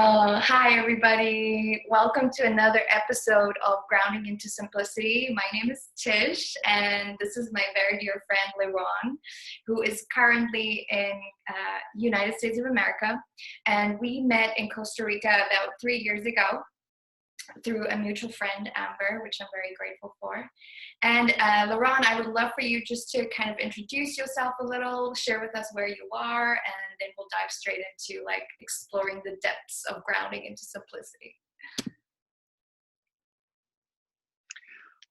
Hi, everybody. Welcome to another episode of Grounding into Simplicity. My name is Tish, and this is my very dear friend, Liron, who is currently in United States of America. And we met in Costa Rica about 3 years ago through a mutual friend, Amber, which I'm very grateful for. And Liron, I would love for you just to kind of introduce yourself a little, share with us where you are, and then we'll dive straight into like exploring the depths of grounding into simplicity.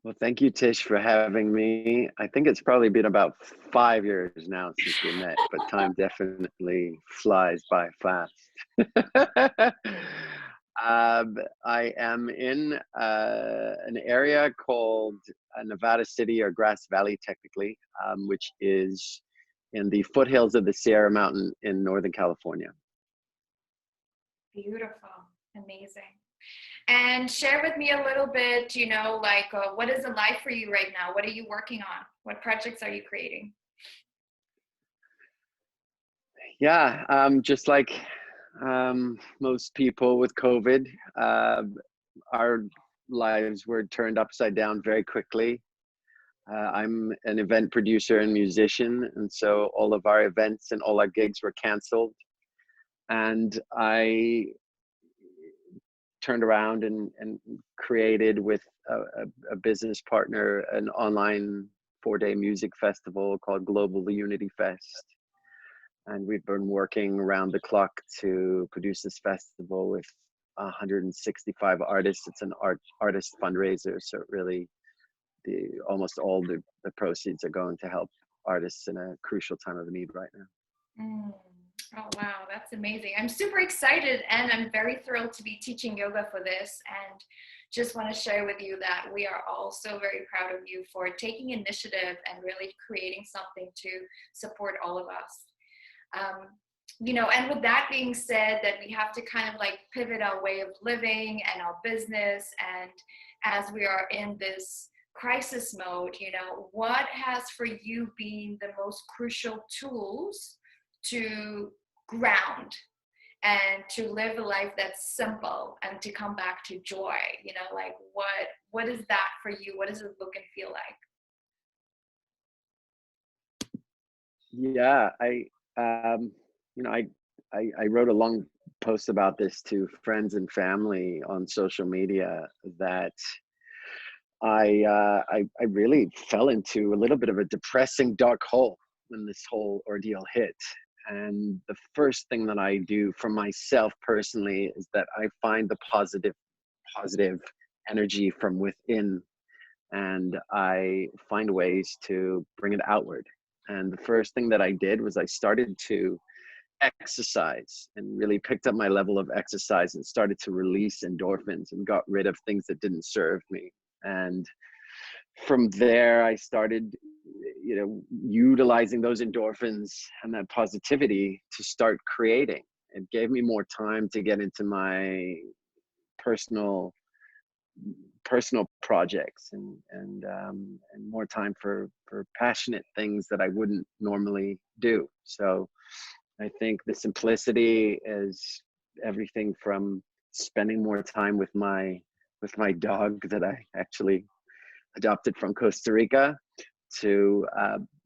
Well, thank you, Tish, for having me. I think it's probably been about 5 years now since we met, but time definitely flies by fast. I am in an area called Nevada City, or Grass Valley technically, which is in the foothills of the Sierra Mountain in Northern California. Beautiful, amazing. And share with me a little bit, what is the life for you right now? What are you working on? What projects are you creating? Yeah, just like most people with COVID, our lives were turned upside down very quickly. I'm an event producer and musician, and so all of our events and all our gigs were canceled. And I turned around and created with a business partner an online 4-day music festival called Global Unity Fest. And we've been working around the clock to produce this festival with 165 artists. It's an artist fundraiser, so really almost all the proceeds are going to help artists in a crucial time of need right now. Oh, wow, that's amazing. I'm super excited, and I'm very thrilled to be teaching yoga for this, and just want to share with you that we are all so very proud of you for taking initiative and really creating something to support all of us. And with that being said, that we have to kind of like pivot our way of living and our business, and as we are in this crisis mode, what has for you been the most crucial tools to ground and to live a life that's simple and to come back to joy? What is that for you? What does it look and feel like? Yeah, I wrote a long post about this to friends and family on social media, that I really fell into a little bit of a depressing dark hole when this whole ordeal hit. And the first thing that I do for myself personally is that I find the positive energy from within, and I find ways to bring it outward. And the first thing that I did was I started to exercise, and really picked up my level of exercise and started to release endorphins and got rid of things that didn't serve me. And from there, I started, utilizing those endorphins and that positivity to start creating. It gave me more time to get into my personal projects and more time for passionate things that I wouldn't normally do. So I think the simplicity is everything from spending more time with my dog that I actually adopted from Costa Rica, to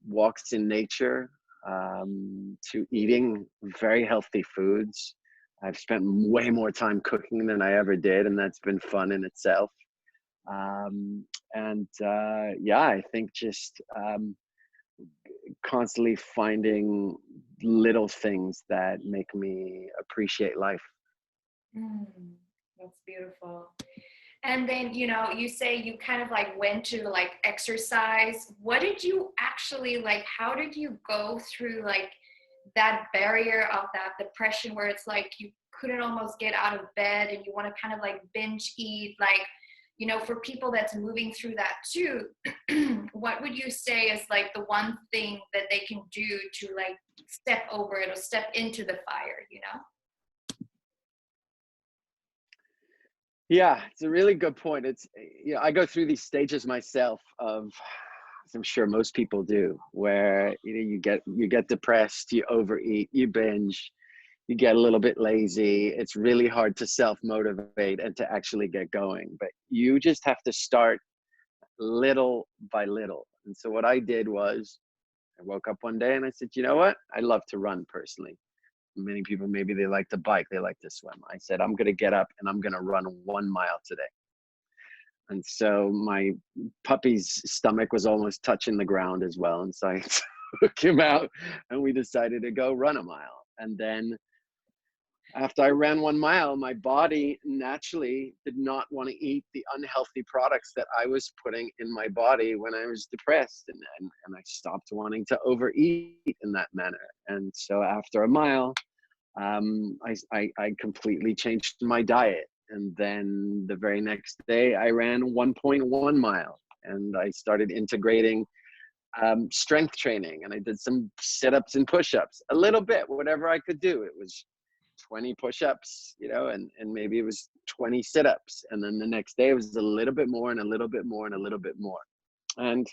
walks in nature, to eating very healthy foods. I've spent way more time cooking than I ever did, and that's been fun in itself. I think just constantly finding little things that make me appreciate life. That's beautiful. And then, you say you kind of like went to like exercise. What did you actually like? How did you go through like that barrier of that depression where it's like you couldn't almost get out of bed and you want to kind of like binge eat? Like, for people that's moving through that too, what would you say is like the one thing that they can do to like step over it or step into the fire, Yeah, it's a really good point. It's, I go through these stages myself of, as I'm sure most people do, where you get depressed, you overeat, you binge, you get a little bit lazy. It's really hard to self-motivate and to actually get going. But you just have to start little by little. And so what I did was I woke up one day and I said, you know what? I love to run personally. Many people, maybe they like to bike, they like to swim. I said, I'm going to get up and I'm going to run 1 mile today. And so my puppy's stomach was almost touching the ground as well. And so I took him out and we decided to go run a mile. And then after I ran 1 mile, my body naturally did not want to eat the unhealthy products that I was putting in my body when I was depressed. And I stopped wanting to overeat in that manner. And so after a mile, I completely changed my diet. And then the very next day, I ran 1.1 mile. And I started integrating strength training. And I did some sit-ups and push-ups, a little bit, whatever I could do. It was 20 push-ups, and maybe it was 20 sit-ups. And then the next day it was a little bit more and a little bit more and a little bit more. And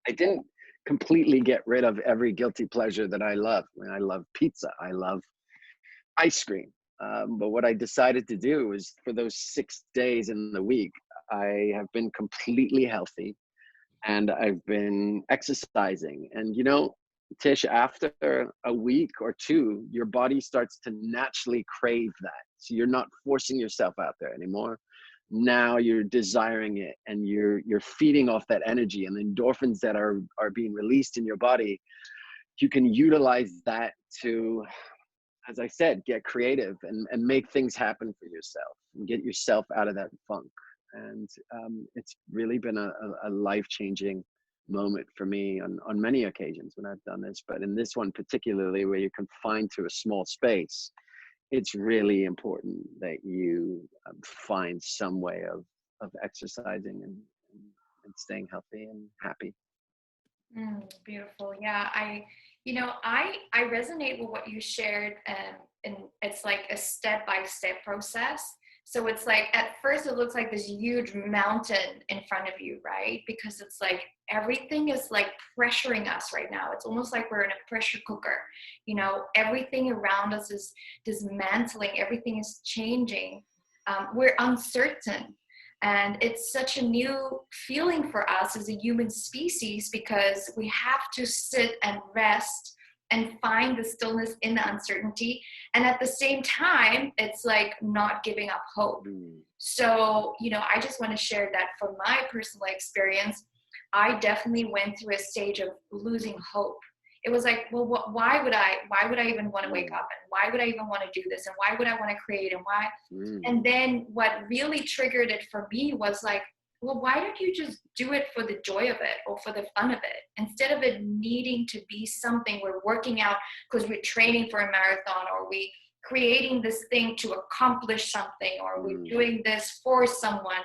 I didn't completely get rid of every guilty pleasure that I love. I mean, I love pizza. I love ice cream. But what I decided to do was for those 6 days in the week, I have been completely healthy and I've been exercising. And, Tish, after a week or two, your body starts to naturally crave that. So you're not forcing yourself out there anymore. Now you're desiring it and you're feeding off that energy and the endorphins that are being released in your body. You can utilize that to, as I said, get creative and make things happen for yourself and get yourself out of that funk. And it's really been a life-changing moment for me on many occasions when I've done this. But in this one particularly, where you're confined to a small space, it's really important that you find some way of exercising and staying healthy and happy. Beautiful. Yeah, I resonate with what you shared, and it's like a step-by-step process. So it's like at first it looks like this huge mountain in front of you, right? Because it's like everything is like pressuring us right now. It's almost like we're in a pressure cooker. Everything around us is dismantling. Everything is changing. We're uncertain. And it's such a new feeling for us as a human species because we have to sit and rest and find the stillness in the uncertainty. And at the same time, it's like not giving up hope. So, I just want to share that from my personal experience, I definitely went through a stage of losing hope. It was like, well, why would I even want to wake up? And why would I even want to do this? And why would I want to create? And why? And then what really triggered it for me was like, well, why don't you just do it for the joy of it or for the fun of it? Instead of it needing to be something we're working out because we're training for a marathon, or we creating this thing to accomplish something, or we're doing this for someone.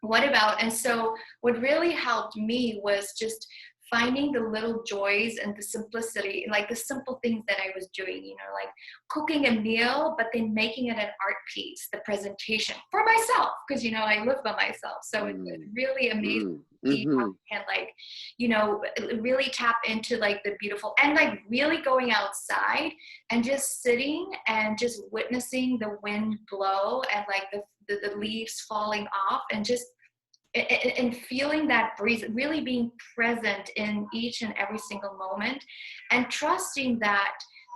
What about? And so what really helped me was just finding the little joys and the simplicity, like the simple things that I was doing, like cooking a meal, but then making it an art piece, the presentation for myself, because, I live by myself. So it's really amazing to see how I can really tap into like the beautiful and like really going outside and just sitting and just witnessing the wind blow and like the leaves falling off and just and feeling that breeze, really being present in each and every single moment, and trusting that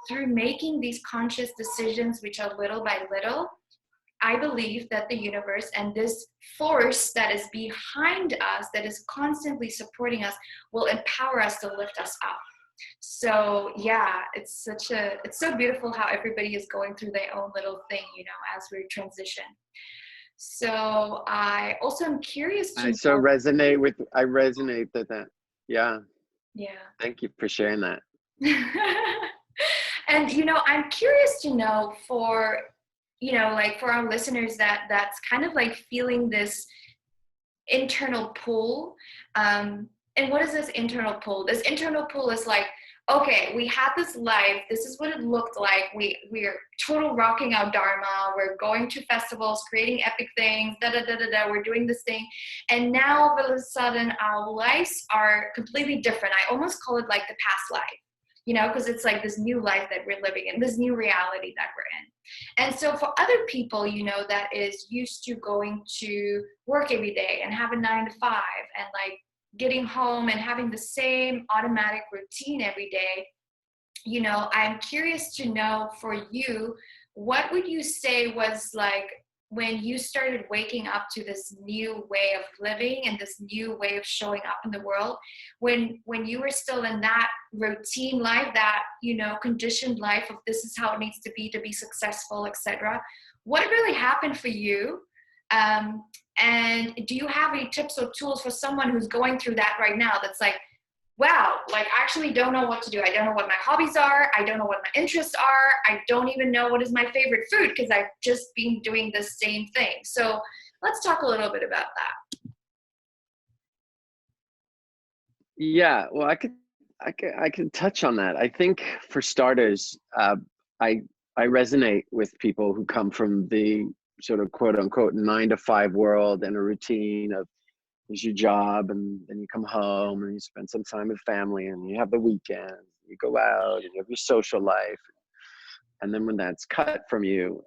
through making these conscious decisions, which are little by little, I believe that the universe and this force that is behind us, that is constantly supporting us, will empower us to lift us up. So yeah, it's so beautiful how everybody is going through their own little thing, as we transition. So I also am curious to resonate with that. Yeah. Thank you for sharing that. And I'm curious to know for like for our listeners that's kind of like feeling this internal pull, and what is this internal pull? This internal pull is like, okay, we had this life. This is what it looked like. We're total rocking our dharma. We're going to festivals, creating epic things, We're doing this thing. And now all of a sudden our lives are completely different. I almost call it like the past life. because it's like this new life that we're living in, this new reality that we're in. And so for other people, that is used to going to work every day and have a 9 to 5 and like getting home and having the same automatic routine every day, I'm curious to know for you, what would you say was like when you started waking up to this new way of living and this new way of showing up in the world, when you were still in that routine life, that, conditioned life of this is how it needs to be successful, etc. What really happened for you? And do you have any tips or tools for someone who's going through that right now, that's like, wow, like I actually don't know what to do. I don't know what my hobbies are. I don't know what my interests are. I don't even know what is my favorite food because I've just been doing the same thing. So let's talk a little bit about that. Yeah, well, I could touch on that. I think for starters, I resonate with people who come from the sort of quote unquote 9 to 5 world and a routine of, is your job, and then you come home and you spend some time with family, and you have the weekend, you go out and you have your social life, and then when that's cut from you,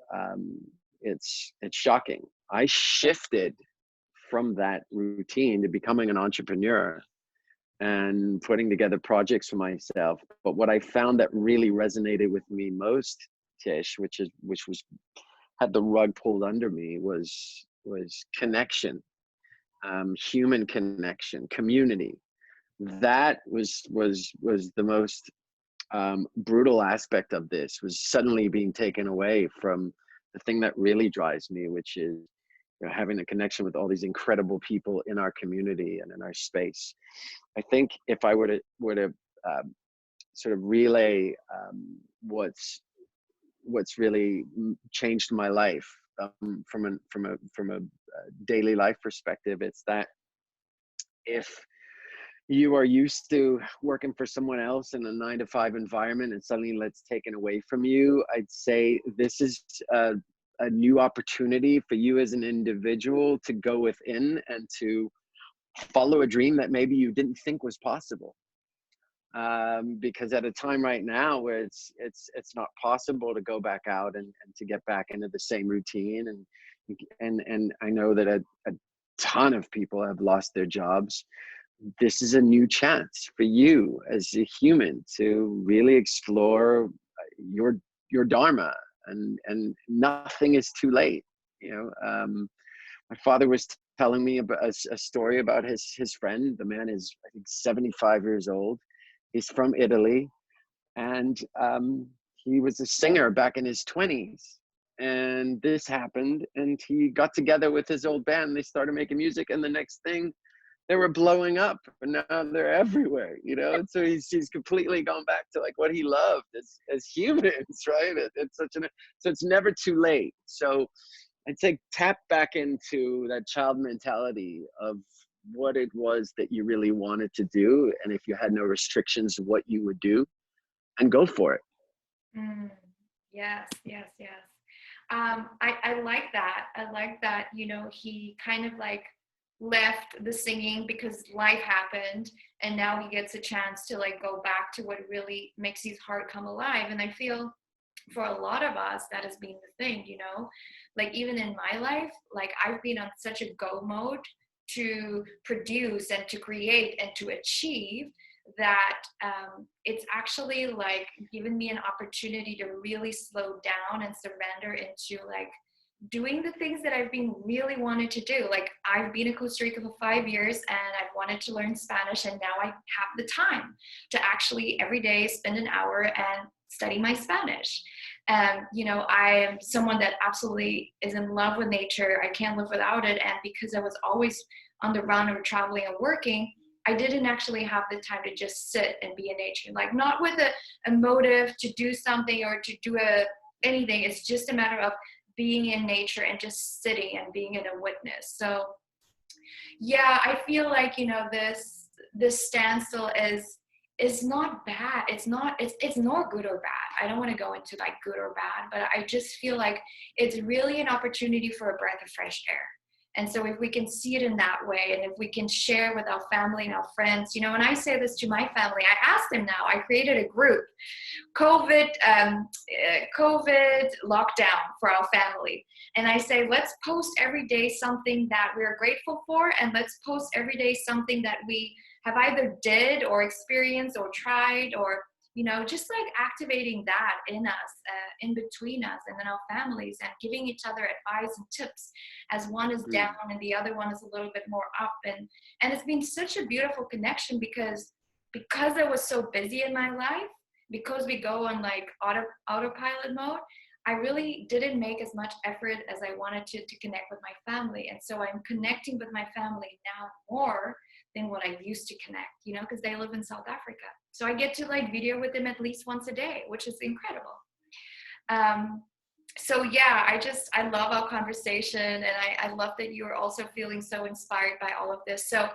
it's shocking. I shifted from that routine to becoming an entrepreneur and putting together projects for myself. But what I found that really resonated with me most, Tish, which was had the rug pulled under me, was connection. Human connection, community. That was the most brutal aspect of this, was suddenly being taken away from the thing that really drives me, which is having a connection with all these incredible people in our community and in our space. I think if I were to sort of relay what's really changed my life from a daily life perspective, it's that if you are used to working for someone else in a 9 to 5 environment and suddenly that's taken away from you, I'd say this is a new opportunity for you as an individual to go within and to follow a dream that maybe you didn't think was possible. Because at a time right now where it's not possible to go back out and to get back into the same routine, and I know that a ton of people have lost their jobs. This is a new chance for you as a human to really explore your dharma, and nothing is too late. My father was telling me about a story about his friend. The man is, I think, 75 years old. He's from Italy, and he was a singer back in his 20s. And this happened, and he got together with his old band. They started making music, and the next thing, they were blowing up, and now they're everywhere. And so he's completely gone back to like what he loved as humans, right? So it's never too late. So I'd say tap back into that child mentality of what it was that you really wanted to do, and if you had no restrictions, what you would do, and go for it. Yes. I like that. I like that, he kind of like left the singing because life happened, and now he gets a chance to like go back to what really makes his heart come alive. And I feel for a lot of us that has been the thing, like even in my life, like I've been on such a go mode to produce and to create and to achieve that it's actually like given me an opportunity to really slow down and surrender into like doing the things that I've been really wanted to do. Like I've been in Costa Rica for 5 years and I've wanted to learn Spanish, and now I have the time to actually every day spend an hour and study my Spanish. I am someone that absolutely is in love with nature. I can't live without it. And because I was always on the run or traveling and working, I didn't actually have the time to just sit and be in nature, like not with a motive to do something or to do anything. It's just a matter of being in nature and just sitting and being in a witness. So yeah, I feel like, this standstill is not bad. It's nor good or bad. I don't want to go into like good or bad, but I just feel like it's really an opportunity for a breath of fresh air. And so if we can see it in that way, and if we can share with our family and our friends, you know, and I say this to my family, I ask them now, I created a group, COVID lockdown for our family. And I say, let's post every day something that we're grateful for, and let's post every day something that we have either did or experienced or tried, or, you know, just like activating that in us, in between us and in our families, and giving each other advice and tips as one is down and the other one is a little bit more up. And it's been such a beautiful connection because I was so busy in my life, because we go on like autopilot mode, I really didn't make as much effort as I wanted to connect with my family. And so I'm connecting with my family now more than what I used to connect, you know, because they live in South Africa. So I get to like video with them at least once a day, which is incredible. So yeah, I love our conversation, and I love that you are also feeling so inspired by all of this. So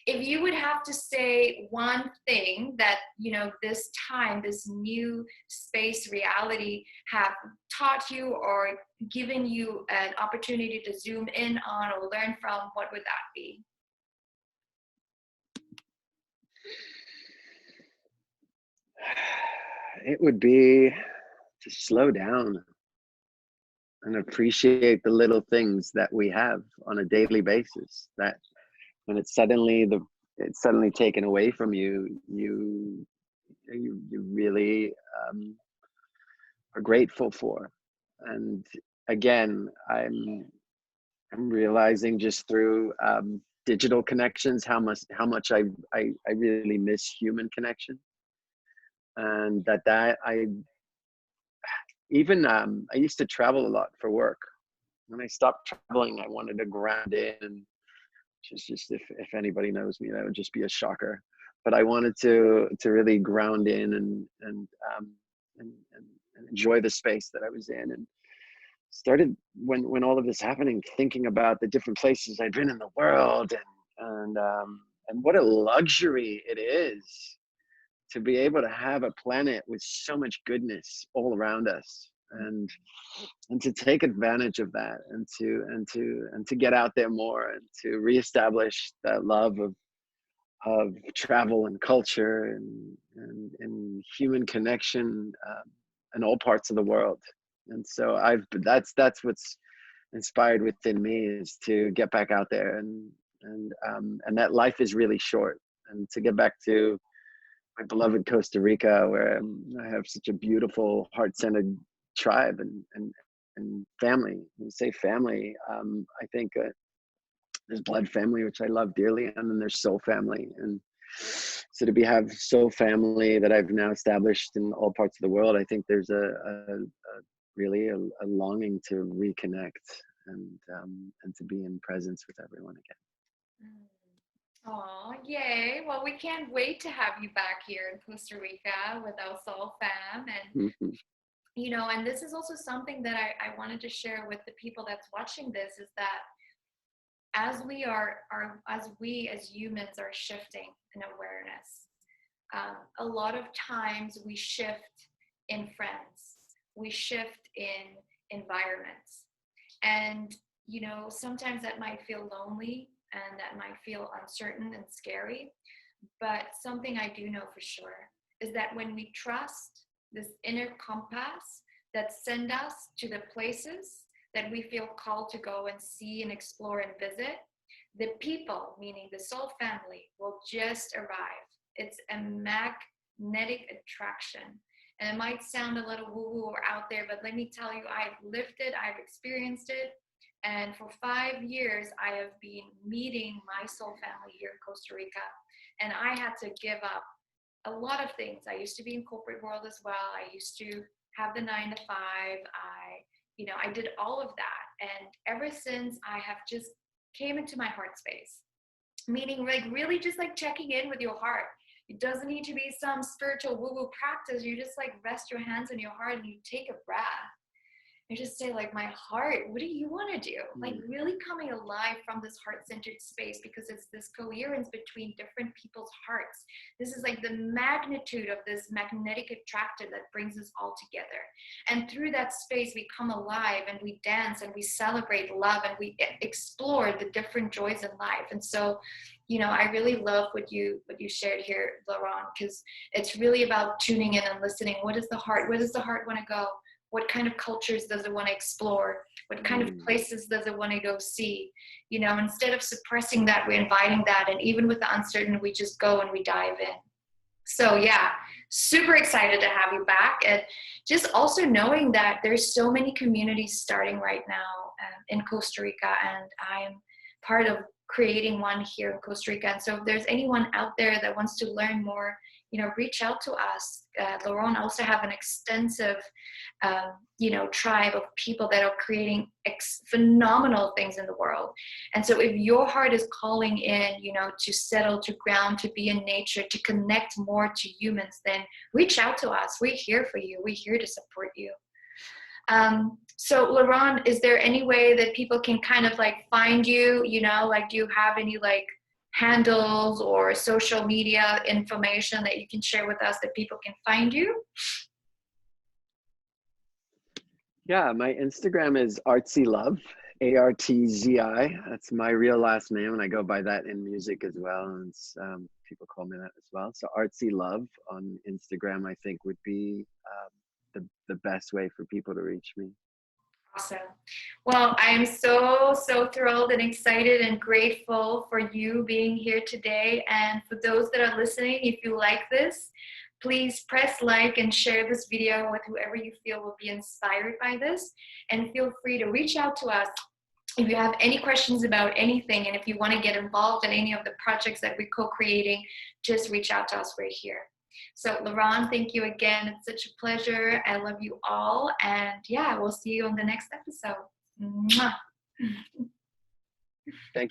if you would have to say one thing that, you know, this time, this new space reality have taught you or given you an opportunity to zoom in on or learn from, what would that be? It would be to slow down and appreciate the little things that we have on a daily basis, that when it's suddenly taken away from you, you really are grateful for. And again, I'm realizing just through digital connections how much I really miss human connection. And that I even I used to travel a lot for work. When I stopped traveling, I wanted to ground in, and just if anybody knows me, that would just be a shocker. But I wanted to really ground in and enjoy the space that I was in, and started when all of this happening, thinking about the different places I'd been in the world, and what a luxury it is to be able to have a planet with so much goodness all around us, and to take advantage of that, and to get out there more, and to reestablish that love of travel and culture and human connection in all parts of the world. And so that's what's inspired within me, is to get back out there, and that life is really short, and to get back to my beloved Costa Rica, where I have such a beautiful, heart-centered tribe and family. When I say family, I think there's blood family, which I love dearly, and then there's soul family. And so to have soul family that I've now established in all parts of the world, I think there's really a longing to reconnect and to be in presence with everyone again. Oh, yay. Well, we can't wait to have you back here in Costa Rica with our soul fam. And, you know, and this is also something that I wanted to share with the people that's watching this, is that as we as humans are shifting in awareness, a lot of times we shift in friends, we shift in environments. And, you know, sometimes that might feel lonely, and that might feel uncertain and scary. But something I do know for sure is that when we trust this inner compass that send us to the places that we feel called to go and see and explore and visit, the people, meaning the soul family, will just arrive. It's a magnetic attraction. And it might sound a little woo-woo or out there, but let me tell you, I've lived it, I've experienced it. And for 5 years, I have been meeting my soul family here in Costa Rica. And I had to give up a lot of things. I used to be in corporate world as well. I used to have the 9 to 5. I did all of that. And ever since, I have just came into my heart space, meaning like really just like checking in with your heart. It doesn't need to be some spiritual woo-woo practice. You just like rest your hands on your heart and you take a breath. I just say, like, my heart, what do you want to do? Like, Mm. really coming alive from this heart-centered space, because it's this coherence between different people's hearts. This is like the magnitude of this magnetic attractor that brings us all together. And through that space, we come alive and we dance and we celebrate love and we explore the different joys in life. And so, you know, I really love what you shared here, Liron, because it's really about tuning in and listening. What is the heart? Where does the heart want to go? What kind of cultures does it want to explore? What kind of places does it want to go see? You know, instead of suppressing that, we're inviting that. And even with the uncertain, we just go and we dive in. So yeah, super excited to have you back. And just also knowing that there's so many communities starting right now in Costa Rica, and I am part of creating one here in Costa Rica. And so if there's anyone out there that wants to learn more, you know, reach out to us. Liron also have an extensive, you know, tribe of people that are creating phenomenal things in the world. And so if your heart is calling in, you know, to settle, to ground, to be in nature, to connect more to humans, then reach out to us. We're here for you. We're here to support you. So Liron, is there any way that people can kind of like find you, you know, like, do you have any like handles or social media information that you can share with us that people can find you? Yeah, my Instagram is Artzi Love, Artzi. That's my real last name, and I go by that in music as well. And people call me that as well. So Artzi Love on Instagram, I think, would be the best way for people to reach me. Awesome. Well, I am so thrilled and excited and grateful for you being here today. And for those that are listening, if you like this, please press like and share this video with whoever you feel will be inspired by this. And feel free to reach out to us if you have any questions about anything. And if you want to get involved in any of the projects that we're co-creating, just reach out to us. We're here. So Liron, thank you again. It's such a pleasure. I love you all. And yeah, we'll see you on the next episode. Mwah. Thank you.